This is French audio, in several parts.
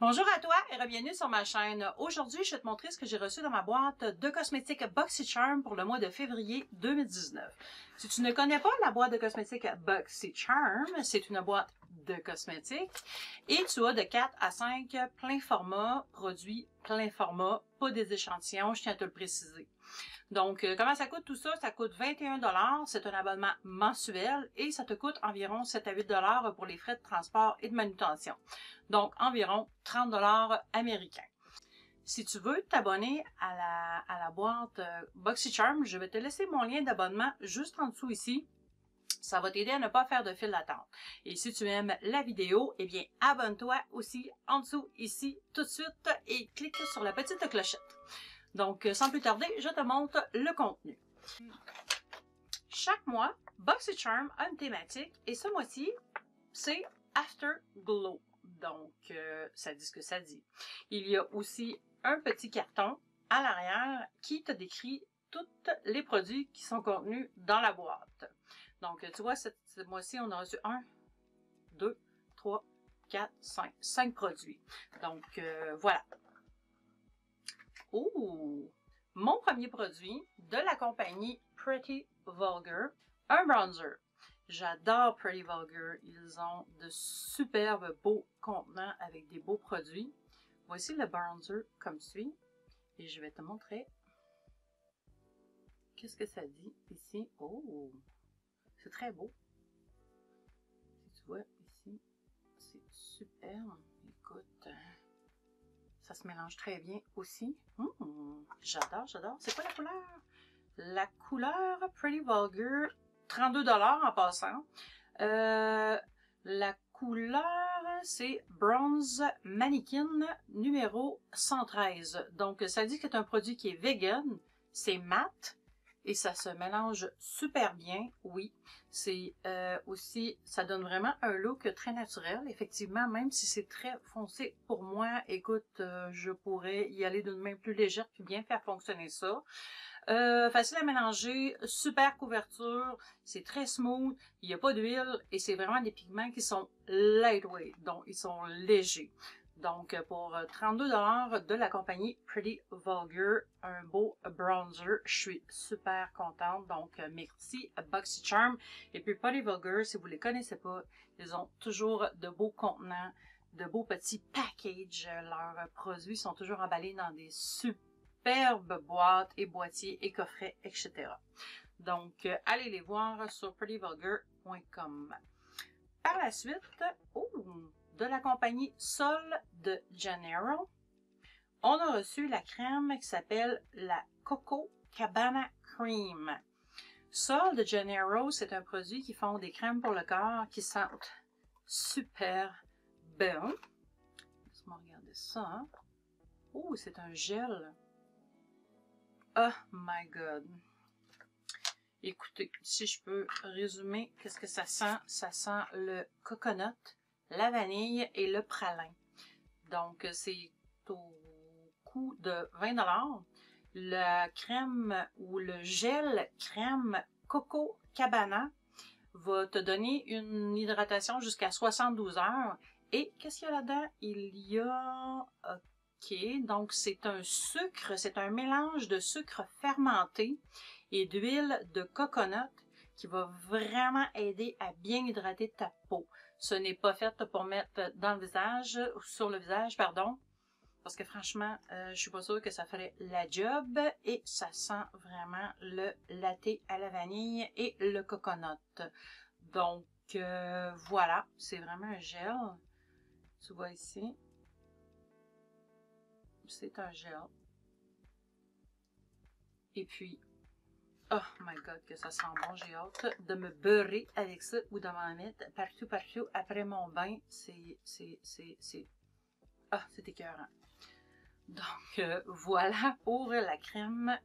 Bonjour à toi et bienvenue sur ma chaîne. Aujourd'hui, je vais te montrer ce que j'ai reçu dans ma boîte de cosmétiques BoxyCharm pour le mois de février 2019. Si tu ne connais pas la boîte de cosmétiques BoxyCharm, c'est une boîte de cosmétiques et tu as de 4 à 5 plein format, produits plein format, pas des échantillons, je tiens à te le préciser. Donc, comment ça coûte tout ça? Ça coûte 21 $. C'est un abonnement mensuel et ça te coûte environ 7 à 8 $ pour les frais de transport et de manutention. Donc, environ 30 $ américains. Si tu veux t'abonner à la boîte BoxyCharm, je vais te laisser mon lien d'abonnement juste en dessous ici. Ça va t'aider à ne pas faire de file d'attente. Et si tu aimes la vidéo, eh bien, abonne-toi aussi en dessous ici tout de suite et clique sur la petite clochette. Donc, sans plus tarder, je te montre le contenu. Chaque mois, BoxyCharm a une thématique et ce mois-ci, c'est Afterglow. Donc, ça dit ce que ça dit. Il y a aussi un petit carton à l'arrière qui te décrit tous les produits qui sont contenus dans la boîte. Donc, tu vois, ce mois-ci, on a reçu 1, 2, 3, 4, 5. 5 produits. Donc, voilà. Oh! Mon premier produit de la compagnie Pretty Vulgar, un bronzer. J'adore Pretty Vulgar. Ils ont de superbes beaux contenants avec des beaux produits. Voici le bronzer comme suit. Et je vais te montrer qu'est-ce que ça dit ici. Oh! C'est très beau. Si tu vois ici, c'est superbe. Écoute... Ça se mélange très bien aussi. J'adore, j'adore. C'est quoi la couleur? La couleur Pretty Vulgar, 32 $ en passant. La couleur, c'est Bronze Mannequin numéro 113. Donc, ça dit que c'est un produit qui est vegan. C'est mat. Et ça se mélange super bien, oui. C'est aussi, ça donne vraiment un look très naturel, effectivement, même si c'est très foncé pour moi. Écoute, je pourrais y aller d'une main plus légère puis bien faire fonctionner ça. Facile à mélanger, super couverture, c'est très smooth, il n'y a pas d'huile et c'est vraiment des pigments qui sont lightweight, donc ils sont légers. Donc, pour 32 $ de la compagnie Pretty Vulgar, un beau bronzer. Je suis super contente. Donc, merci BoxyCharm. Et puis, Pretty Vulgar, si vous les connaissez pas, ils ont toujours de beaux contenants, de beaux petits packages. Leurs produits sont toujours emballés dans des superbes boîtes et boîtiers et coffrets, etc. Donc, allez les voir sur prettyvulgar.com. Par la suite, de la compagnie Sol de Janeiro, on a reçu la crème qui s'appelle la Coco Cabana Cream. Sol de Janeiro, c'est un produit qui font des crèmes pour le corps qui sentent super bon. Laisse-moi regarder ça. Hein? Oh, c'est un gel. Oh my God. Écoutez, si je peux résumer, qu'est-ce que ça sent? Ça sent le coconut, la vanille et le pralin. Donc, c'est au coût de 20 $. La crème ou le gel crème Coco Cabana va te donner une hydratation jusqu'à 72 heures. Et qu'est-ce qu'il y a là-dedans? Il y a... OK, donc c'est un sucre, c'est un mélange de sucre fermenté et d'huile de coconut qui va vraiment aider à bien hydrater ta peau. Ce n'est pas fait pour mettre dans le visage, sur le visage, pardon, parce que franchement, je suis pas sûre que ça ferait la job et ça sent vraiment le latte à la vanille et le coconut. Donc, voilà, c'est vraiment un gel. Tu vois ici. C'est un gel. Et puis, oh my God, que ça sent bon. J'ai hâte de me beurrer avec ça ou de m'en mettre partout après mon bain. Ah, c'est écœurant. Donc, voilà pour la crème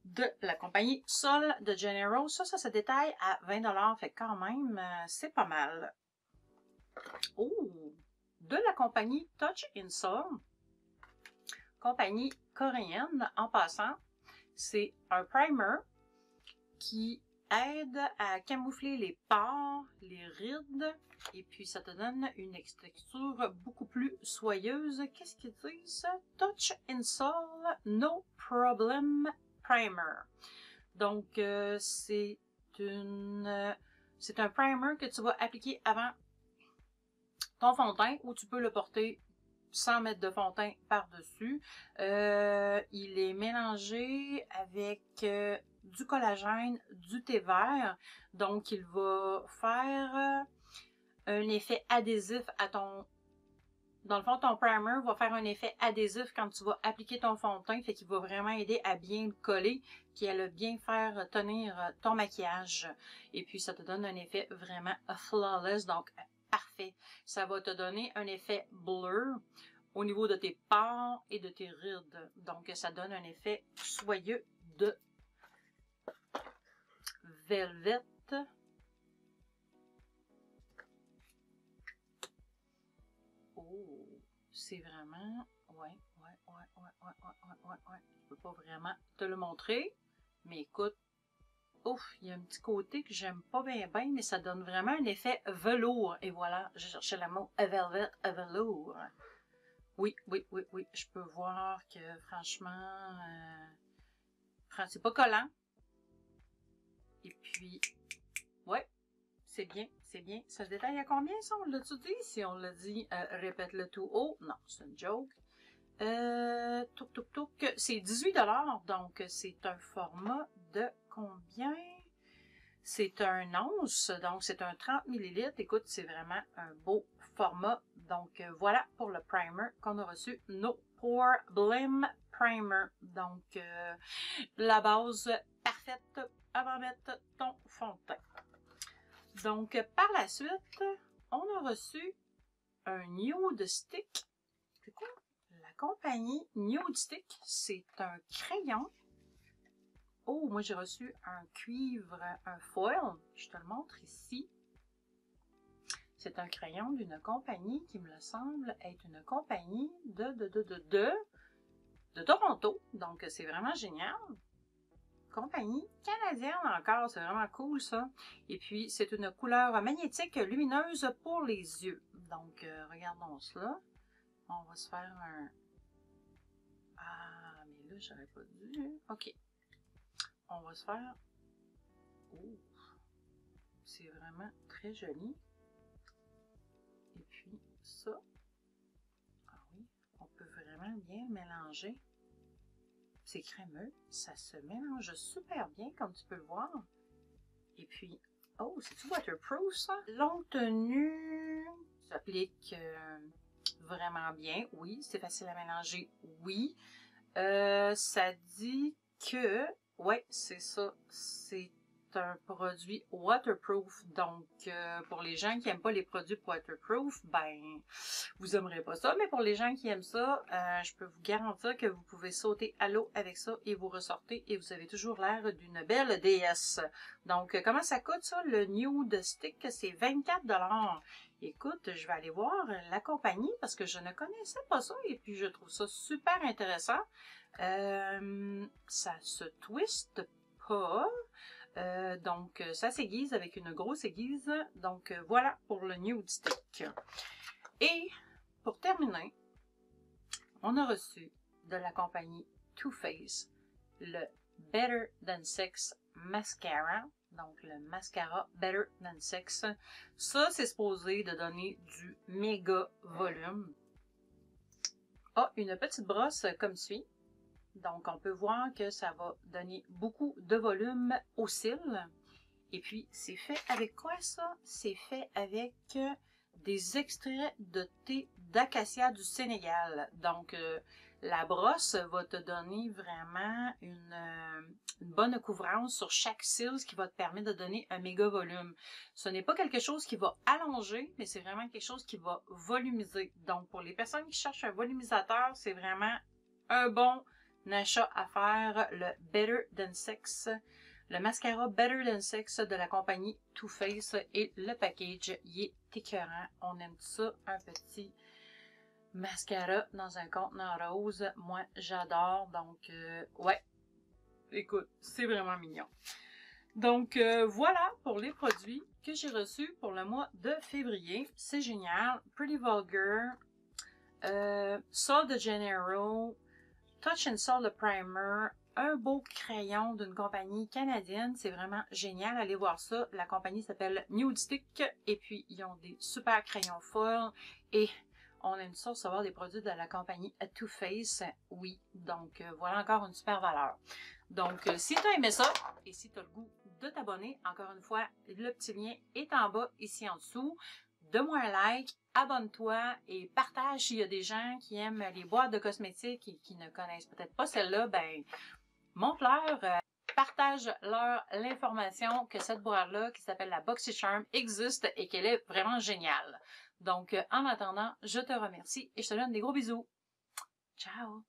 de la compagnie Sol de Janeiro. Ça se détaille à 20 $. Fait quand même, c'est pas mal. Oh! De la compagnie Touch in Sol, compagnie coréenne en passant, c'est un primer qui aide à camoufler les pores, les rides, et puis ça te donne une texture beaucoup plus soyeuse. Qu'est-ce qu'ils disent? Touch and Soul No Problem Primer. Donc, c'est un primer que tu vas appliquer avant ton fond de teint, ou tu peux le porter sans mettre de fond de teint par-dessus. Il est mélangé avec du collagène, du thé vert. Donc, il va faire un effet adhésif à ton... Dans le fond, ton primer va faire un effet adhésif quand tu vas appliquer ton fond de teint. Fait qu'il va vraiment aider à bien le coller puis à le bien faire tenir ton maquillage. Et puis, ça te donne un effet vraiment flawless, donc parfait. Ça va te donner un effet blur au niveau de tes pores et de tes rides. Donc, ça donne un effet soyeux de velvet. Oh, c'est vraiment... Ouais. Je peux pas vraiment te le montrer. Mais écoute, ouf, il y a un petit côté que j'aime pas bien, mais ça donne vraiment un effet velours. Et voilà, j'ai cherché le mot velvet, velours. Oui, je peux voir que franchement, c'est pas collant. Et puis, ouais, c'est bien. Ça se détaille à combien, ça? On l'a-tu dit? Si on l'a dit, répète-le tout haut. Non, c'est une joke. C'est 18 $, donc c'est un format de combien? C'est un once, donc c'est un 30 ml. Écoute, c'est vraiment un beau format. Donc voilà pour le primer qu'on a reçu, No Problem Primer. Donc la base parfaite avant de mettre ton fond de teint. Donc par la suite, on a reçu un Nude Stick. C'est quoi? La compagnie Nude Stick, c'est un crayon. Oh, moi j'ai reçu un cuivre, un foil. Je te le montre ici. C'est un crayon d'une compagnie qui me semble être une compagnie de Toronto. Donc c'est vraiment génial. Compagnie canadienne encore, c'est vraiment cool ça. Et puis c'est une couleur magnétique lumineuse pour les yeux. Donc regardons cela. On va se faire un... Ah, mais là j'aurais pas dû. Ok. On va se faire... Oh, c'est vraiment très joli. Et puis ça, ah oui, on peut vraiment bien mélanger. C'est crémeux, ça se mélange super bien comme tu peux le voir. Et puis, oh, c'est-tu waterproof ça? Longue tenue, s'applique vraiment bien, oui. C'est facile à mélanger, oui. Ça dit que, ouais, c'est ça, c'est un produit waterproof. Donc, pour les gens qui n'aiment pas les produits waterproof, ben, vous n'aimerez pas ça. Mais pour les gens qui aiment ça, je peux vous garantir que vous pouvez sauter à l'eau avec ça et vous ressortez et vous avez toujours l'air d'une belle déesse. Donc, comment ça coûte ça? Le Nude Stick, c'est 24 $. Écoute, je vais aller voir la compagnie parce que je ne connaissais pas ça et puis je trouve ça super intéressant. Ça se twiste pas. Donc, ça s'aiguise avec une grosse aiguise. Donc, voilà pour le Nude Stick. Et, pour terminer, on a reçu de la compagnie Too Faced le Better Than Sex Mascara. Donc, le mascara Better Than Sex. Ça, c'est supposé de donner du méga volume. Ah, une petite brosse comme suit. Donc, on peut voir que ça va donner beaucoup de volume aux cils. Et puis, c'est fait avec quoi ça? C'est fait avec des extraits de thé d'acacia du Sénégal. Donc, la brosse va te donner vraiment une bonne couvrance sur chaque cil, ce qui va te permettre de donner un méga volume. Ce n'est pas quelque chose qui va allonger, mais c'est vraiment quelque chose qui va volumiser. Donc, pour les personnes qui cherchent un volumisateur, c'est vraiment un bon achat à faire, le Better Than Sex, le mascara Better Than Sex de la compagnie Too Faced, et le package, il est écœurant. On aime ça, un petit mascara dans un contenant rose. Moi, j'adore. Donc, ouais, écoute, c'est vraiment mignon. Donc, voilà pour les produits que j'ai reçus pour le mois de février. C'est génial. Pretty Vulgar, Sol de Janeiro, Touch and Sol de Primer, un beau crayon d'une compagnie canadienne. C'est vraiment génial. Allez voir ça. La compagnie s'appelle Nude Stick. Et puis, ils ont des super crayons foil. Et on aime ça recevoir des produits de la compagnie Too Faced. Oui. Donc, voilà encore une super valeur. Donc, si tu as aimé ça et si tu as le goût de t'abonner, encore une fois, le petit lien est en bas, ici en dessous. Donne-moi un like, abonne-toi et partage s'il y a des gens qui aiment les boîtes de cosmétiques et qui ne connaissent peut-être pas celle-là, ben, montre-leur, partage-leur l'information que cette boîte-là, qui s'appelle la BoxyCharm, existe et qu'elle est vraiment géniale. Donc, en attendant, je te remercie et je te donne des gros bisous. Ciao!